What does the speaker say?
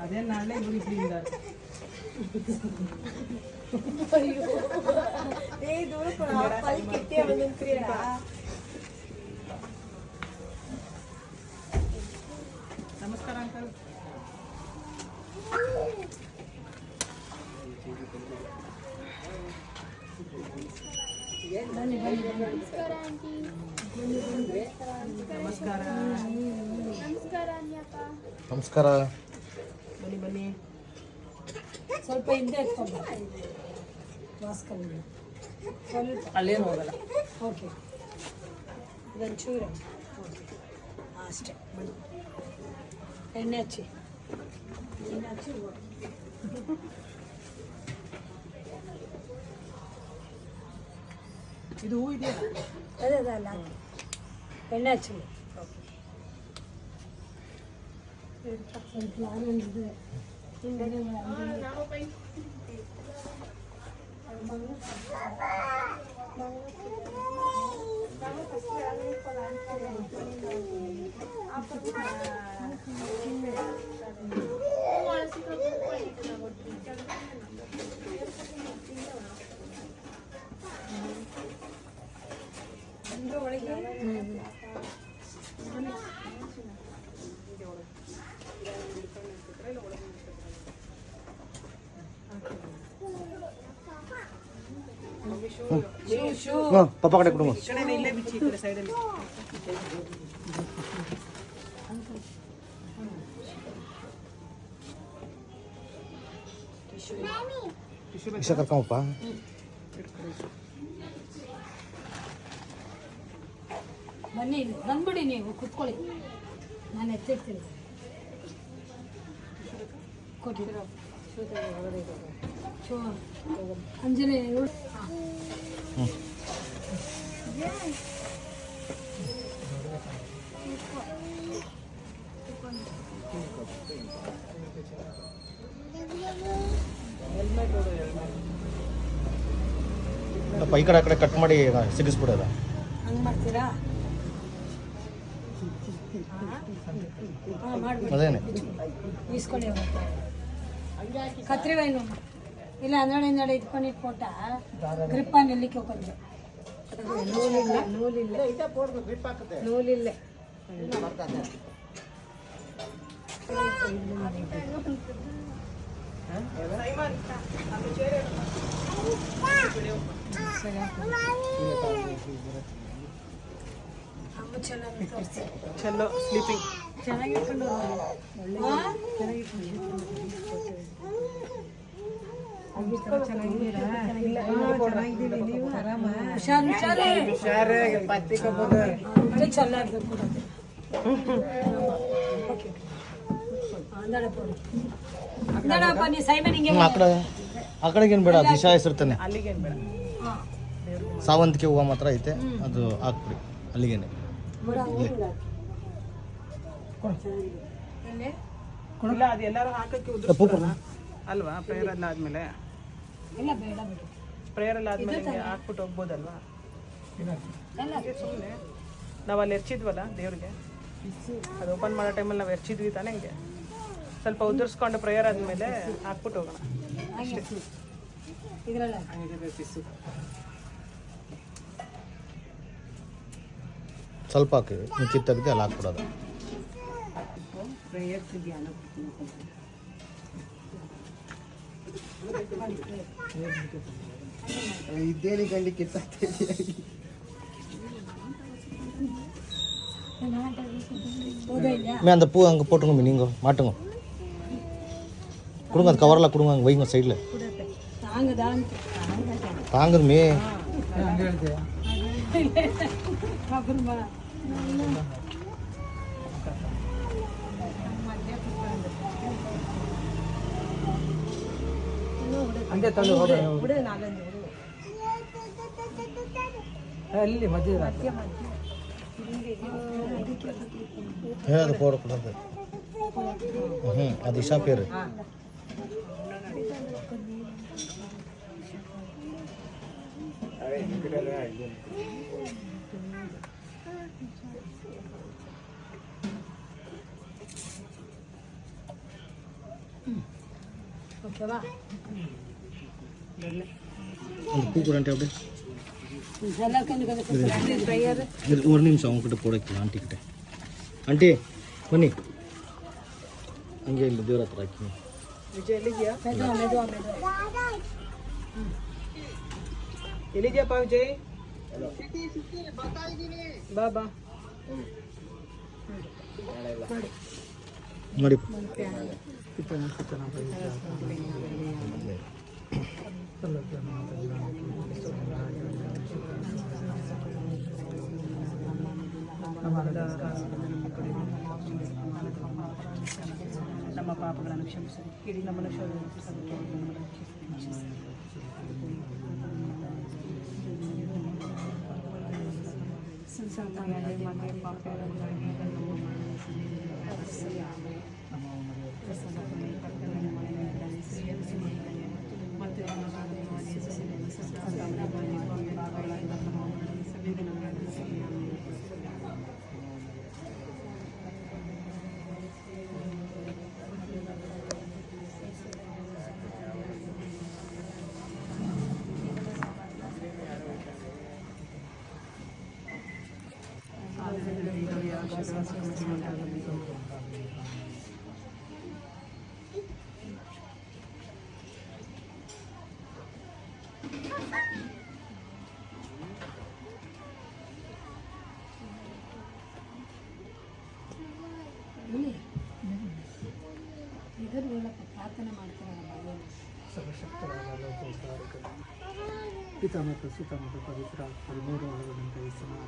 ಅದೇ ನಾಳೆ ಇಬ್ಬರಿಂದ ನಮಸ್ಕಾರ ಅಂಕಲ್. ನಮಸ್ಕಾರ ಆಂಟಿ. ನಮಸ್ಕಾರ. ನಮಸ್ಕಾರ ಅನ್ಯಪ್ಪ. ನಮಸ್ಕಾರ. ಬನ್ನಿ ಬನ್ನಿ. ಸ್ವಲ್ಪ ಹಿಂದೆ ಎತ್ಕೊಂಡು ಮಾಸ್ಕಲ್ಲಿ ಸ್ವಲ್ಪ ಅಲ್ಲೇನು ಹೋಗಲ್ಲ. ಓಕೆ ಇದೊಂಚೂರು ಓಕೆ ಅಷ್ಟೇ ಬನ್ನಿ. ಎಣ್ಣೆ ಹಚ್ಚಿ ಇದು ಹೂ ಇದೆಯಾ? ಅದೇ ಅಲ್ಲ ಎಣ್ಣೆ ಹಚ್ಚಿ ಸ್ವಲ್ಪ ಆನಂದಿದೆ ಹಿಂದೆ ಪಪ್ಪ ಕಡೆ ಕೊಡು. ಇಲ್ಲೇ ಬಿಚ್ಚಿ ಈ ಕಡೆ ಸೈಡಲ್ಲಿ. ಇಷ್ಟ ಕರ್ಕೊಂಬಪ್ಪ. ಬನ್ನಿ ಬಂದ್ಬಿಡಿ ನೀವು ಕುತ್ಕೊಳ್ಳಿ, ನಾನು ಎತ್ತಿರ್ತೀನಿ. ಕೊಟ್ಟಿರೋ ಅಂಜನೇ ಈ ಕಡೆ ಆ ಕಡೆ ಕಟ್ ಮಾಡಿ ಸಿಗಿಸ್ಬಿಡೋದ. ಹಂಗೆ ಮಾಡ್ತೀರಾ? ಹಾಂ ಮಾಡ್ಬಿಡಿ. ಅದೇನೆ ಈಸ್ಕೊಳ್ಳಿ ಕತ್ರಿ ವೈನು ಇಲ್ಲ ಹನ್ನೆರಡು ಇಟ್ಕೊಂಡು ಇಟ್ಕೊಟ್ಟ ಗ್ರಿಪ್ಪ ನೆಲ್ಲಿಕ್ಕೆ ಹೋಗ್ಕೊಂಡ್ರೆ ನೂಲಿಲ್ಲ ಚಲೋ ಸ್ಲೀಪಿಂಗ್ ಚೆನ್ನಾಗಿಟ್ಕೊಂಡು ಆ ಕಡೆಗೆ ಏನು ಬೇಡ, ದಿಶಾ ಹೆಸರ್ತಾನೆ. ಅಲ್ಲಿಗೇನು ಬೇಡ. ಸಾವಂತಿಗೆ ಹೂವು ಮಾತ್ರ ಐತೆ, ಅದು ಹಾಕ್ಬಿಡಿ ಅಲ್ಲಿಗೇನೆ. ಇಲ್ಲ ಅದು ಎಲ್ಲರೂ ಹಾಕಕ್ಕೆ ಉದುರಿಸ್ತಾರಲ್ಲ ಅಲ್ವಾ? ಪ್ರೇಯರ್ ಎಲ್ಲ ಆದ್ಮೇಲೆ ಇಲ್ಲ ಬೇಡ ಬಿಡು. ಪ್ರೇಯರ್ ಎಲ್ಲ ಆದ್ಮೇಲೆ ಹಿಂಗೆ ಹಾಕ್ಬಿಟ್ಟು ಹೋಗ್ಬೋದಲ್ವಾ? ಸುಮ್ಮನೆ ನಾವು ಅಲ್ಲಿ ಎರ್ಚಿದ್ವಲ್ಲ ದೇವ್ರಿಗೆ, ಅದು ಓಪನ್ ಮಾಡೋ ಟೈಮಲ್ಲಿ ನಾವು ಎರ್ಚಿದ್ವಿ ತಾನೇ, ಹಿಂಗೆ ಸ್ವಲ್ಪ ಉದುರಿಸ್ಕೊಂಡು ಪ್ರೇಯರ್ ಆದಮೇಲೆ ಹಾಕ್ಬಿಟ್ಟು ಹೋಗೋಣ ಅಷ್ಟೇ. ಇದ್ರಲ್ಲ ಸ್ವಲ್ಪ ಹಾಕಿ ನೀವು ಕಿತ್ತಾಗಿದೆ ಅಲ್ಲಿ ಹಾಕ್ಬಿಡೋದು. ಇದ್ದೇನೆ ಗಂಡಿ ಕಿತ್ತ அந்த பூ அங்கே போட்டுங்க, நீங்கள் மாட்டுங்க, கொடுங்க அந்த கவரெல்லாம் கொடுங்க, அங்கே வைங்க சைடில். தாங்குதுமே. ಹಂಗೆ ತಂದು ಹೋಗೋಣ ಅಲ್ಲಿ ಮಧ್ಯ அது போடக்கூடாது. அது இஷா பேர். ఓకేవా அந்த பூ கூட அப்படியே எல்லாருக்கும் கொஞ்சம் ப்ரேயர் இது ஒரு நிமிஷம் அவங்ககிட்ட போடக்கலாம் ஆண்டிக்கிட்ட ಆಂಟಿ ಬನ್ನಿ ಹಂಗೆ ಇಲ್ಲಿ ದೇವ್ರ ಹತ್ರ ಹಾಕಿ ವಿಜಯ್ ಎಲ್ಲಿದ್ಯಾ ಮೆದು ಎಲ್ಲಿದ್ಯಪ್ಪ ವಿಜಯ್ ಬಾ ಬಾ ನೋಡಿ ನಮ್ಮ ಪಾಪಗಳನ್ನು ಕ್ಷಮಿಸಿರಿ ಇಡೀ ನಮ್ಮನ್ನು ಪ್ರಾರ್ಥನೆ ಮಾಡ್ತಾರೆ ಪಿತಾ ಮತ್ತು ಸುತ ಮತ್ತು ಪವಿತ್ರ ಆತ್ಮ ಮೂರು ಒಳಗೊಂಡಂತೆ ಸಮಾನ